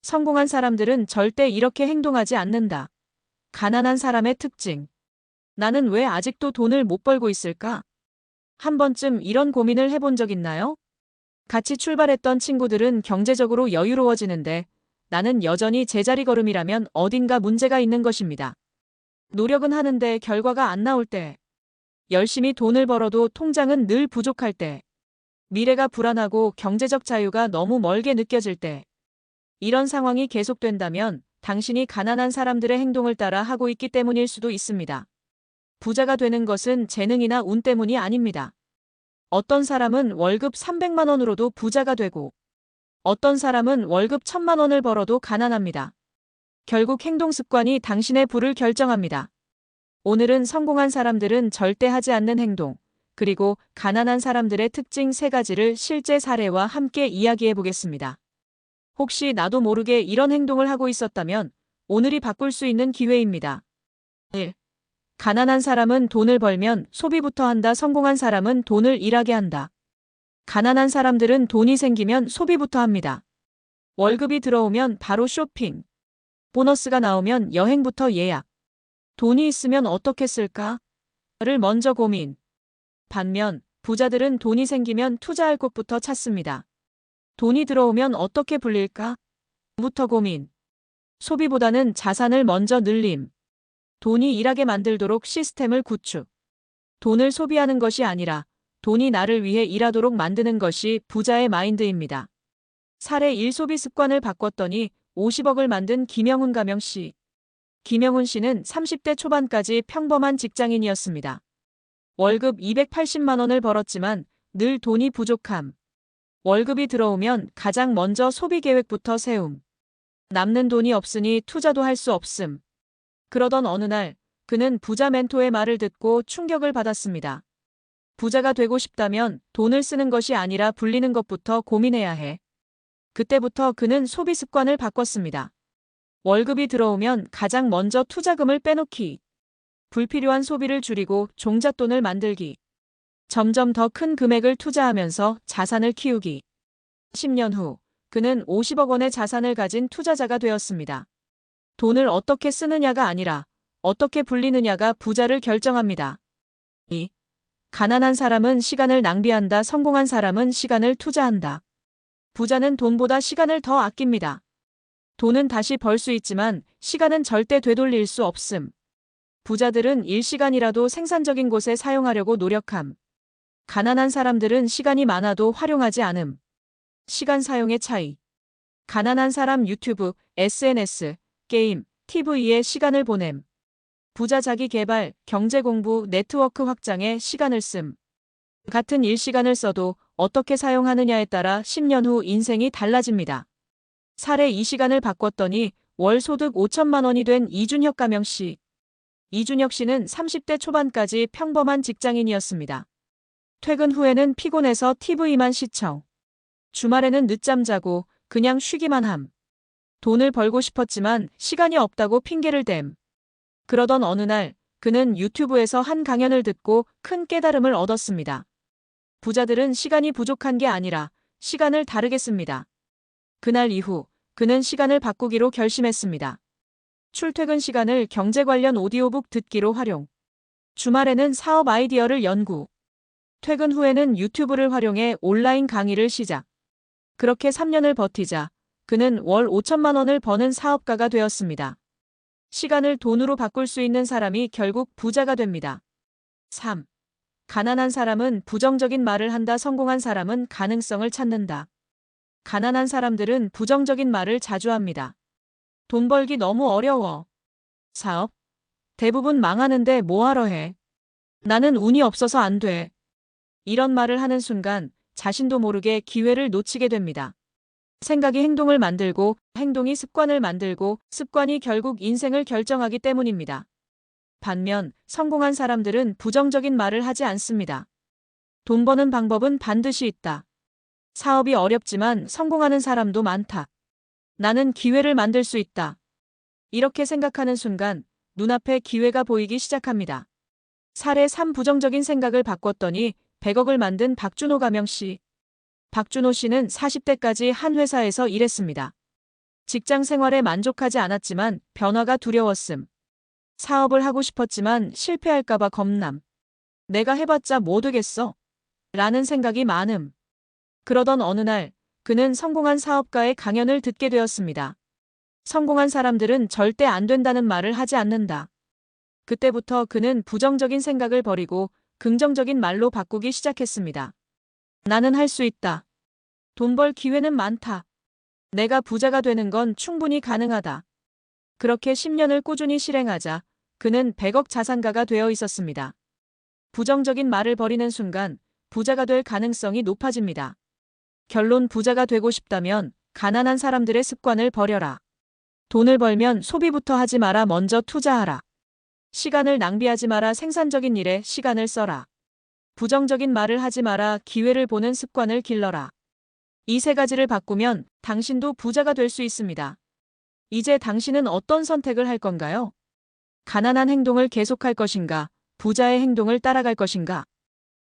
성공한 사람들은 절대 이렇게 행동하지 않는다. 가난한 사람의 특징. 나는 왜 아직도 돈을 못 벌고 있을까? 한 번쯤 이런 고민을 해본 적 있나요? 같이 출발했던 친구들은 경제적으로 여유로워지는데 나는 여전히 제자리 걸음이라면 어딘가 문제가 있는 것입니다. 노력은 하는데 결과가 안 나올 때, 열심히 돈을 벌어도 통장은 늘 부족할 때, 미래가 불안하고 경제적 자유가 너무 멀게 느껴질 때, 이런 상황이 계속된다면 당신이 가난한 사람들의 행동을 따라 하고 있기 때문일 수도 있습니다. 부자가 되는 것은 재능이나 운 때문이 아닙니다. 어떤 사람은 월급 300만 원으로도 부자가 되고 어떤 사람은 월급 1000만 원을 벌어도 가난합니다. 결국 행동 습관이 당신의 부를 결정합니다. 오늘은 성공한 사람들은 절대 하지 않는 행동, 그리고 가난한 사람들의 특징 3가지를 실제 사례와 함께 이야기해 보겠습니다. 혹시 나도 모르게 이런 행동을 하고 있었다면 오늘이 바꿀 수 있는 기회입니다. 1. 가난한 사람은 돈을 벌면 소비부터 한다. 성공한 사람은 돈을 일하게 한다. 가난한 사람들은 돈이 생기면 소비부터 합니다. 월급이 들어오면 바로 쇼핑. 보너스가 나오면 여행부터 예약. 돈이 있으면 어떻게 쓸까? 를 먼저 고민. 반면 부자들은 돈이 생기면 투자할 곳부터 찾습니다. 돈이 들어오면 어떻게 불릴까? 부터 고민. 소비보다는 자산을 먼저 늘림. 돈이 일하게 만들도록 시스템을 구축. 돈을 소비하는 것이 아니라 돈이 나를 위해 일하도록 만드는 것이 부자의 마인드입니다. 사례 1. 소비 습관을 바꿨더니 50억을 만든 김영훈 가명 씨. 김영훈 씨는 30대 초반까지 평범한 직장인이었습니다. 월급 280만 원을 벌었지만 늘 돈이 부족함. 월급이 들어오면 가장 먼저 소비 계획부터 세움. 남는 돈이 없으니 투자도 할 수 없음. 그러던 어느 날 그는 부자 멘토의 말을 듣고 충격을 받았습니다. 부자가 되고 싶다면 돈을 쓰는 것이 아니라 불리는 것부터 고민해야 해. 그때부터 그는 소비 습관을 바꿨습니다. 월급이 들어오면 가장 먼저 투자금을 빼놓기. 불필요한 소비를 줄이고 종잣돈을 만들기. 점점 더 큰 금액을 투자하면서 자산을 키우기. 10년 후 그는 50억 원의 자산을 가진 투자자가 되었습니다. 돈을 어떻게 쓰느냐가 아니라 어떻게 불리느냐가 부자를 결정합니다. 2. 가난한 사람은 시간을 낭비한다. 성공한 사람은 시간을 투자한다. 부자는 돈보다 시간을 더 아낍니다. 돈은 다시 벌 수 있지만 시간은 절대 되돌릴 수 없음. 부자들은 일시간이라도 생산적인 곳에 사용하려고 노력함. 가난한 사람들은 시간이 많아도 활용하지 않음. 시간 사용의 차이. 가난한 사람 유튜브, SNS, 게임, TV에 시간을 보냄. 부자 자기 개발, 경제 공부, 네트워크 확장에 시간을 씀. 같은 일시간을 써도 어떻게 사용하느냐에 따라 10년 후 인생이 달라집니다. 사례 2. 시간을 바꿨더니 월 소득 5천만 원이 된 이준혁 가명 씨. 이준혁 씨는 30대 초반까지 평범한 직장인이었습니다. 퇴근 후에는 피곤해서 TV만 시청. 주말에는 늦잠 자고 그냥 쉬기만 함. 돈을 벌고 싶었지만 시간이 없다고 핑계를 댐. 그러던 어느 날 그는 유튜브에서 한 강연을 듣고 큰 깨달음을 얻었습니다. 부자들은 시간이 부족한 게 아니라 시간을 다르게 씁니다. 그날 이후 그는 시간을 바꾸기로 결심했습니다. 출퇴근 시간을 경제 관련 오디오북 듣기로 활용. 주말에는 사업 아이디어를 연구. 퇴근 후에는 유튜브를 활용해 온라인 강의를 시작. 그렇게 3년을 버티자 그는 월 5천만 원을 버는 사업가가 되었습니다. 시간을 돈으로 바꿀 수 있는 사람이 결국 부자가 됩니다. 3. 가난한 사람은 부정적인 말을 한다. 성공한 사람은 가능성을 찾는다. 가난한 사람들은 부정적인 말을 자주 합니다. 돈 벌기 너무 어려워. 사업? 대부분 망하는데 뭐하러 해? 나는 운이 없어서 안 돼. 이런 말을 하는 순간 자신도 모르게 기회를 놓치게 됩니다. 생각이 행동을 만들고 행동이 습관을 만들고 습관이 결국 인생을 결정하기 때문입니다. 반면 성공한 사람들은 부정적인 말을 하지 않습니다. 돈 버는 방법은 반드시 있다. 사업이 어렵지만 성공하는 사람도 많다. 나는 기회를 만들 수 있다. 이렇게 생각하는 순간 눈앞에 기회가 보이기 시작합니다. 사례 3. 부정적인 생각을 바꿨더니 100억을 만든 박준호 가명 씨. 박준호 씨는 40대까지 한 회사에서 일했습니다. 직장 생활에 만족하지 않았지만 변화가 두려웠음. 사업을 하고 싶었지만 실패할까봐 겁남. 내가 해봤자 뭐 되겠어? 라는 생각이 많음. 그러던 어느 날 그는 성공한 사업가의 강연을 듣게 되었습니다. 성공한 사람들은 절대 안 된다는 말을 하지 않는다. 그때부터 그는 부정적인 생각을 버리고 긍정적인 말로 바꾸기 시작했습니다. 나는 할 수 있다. 돈 벌 기회는 많다. 내가 부자가 되는 건 충분히 가능하다. 그렇게 10년을 꾸준히 실행하자 그는 100억 자산가가 되어 있었습니다. 부정적인 말을 버리는 순간 부자가 될 가능성이 높아집니다. 결론 부자가 되고 싶다면 가난한 사람들의 습관을 버려라. 돈을 벌면 소비부터 하지 마라. 먼저 투자하라. 시간을 낭비하지 마라. 생산적인 일에 시간을 써라. 부정적인 말을 하지 마라. 기회를 보는 습관을 길러라. 이 세 가지를 바꾸면 당신도 부자가 될 수 있습니다. 이제 당신은 어떤 선택을 할 건가요? 가난한 행동을 계속할 것인가? 부자의 행동을 따라갈 것인가?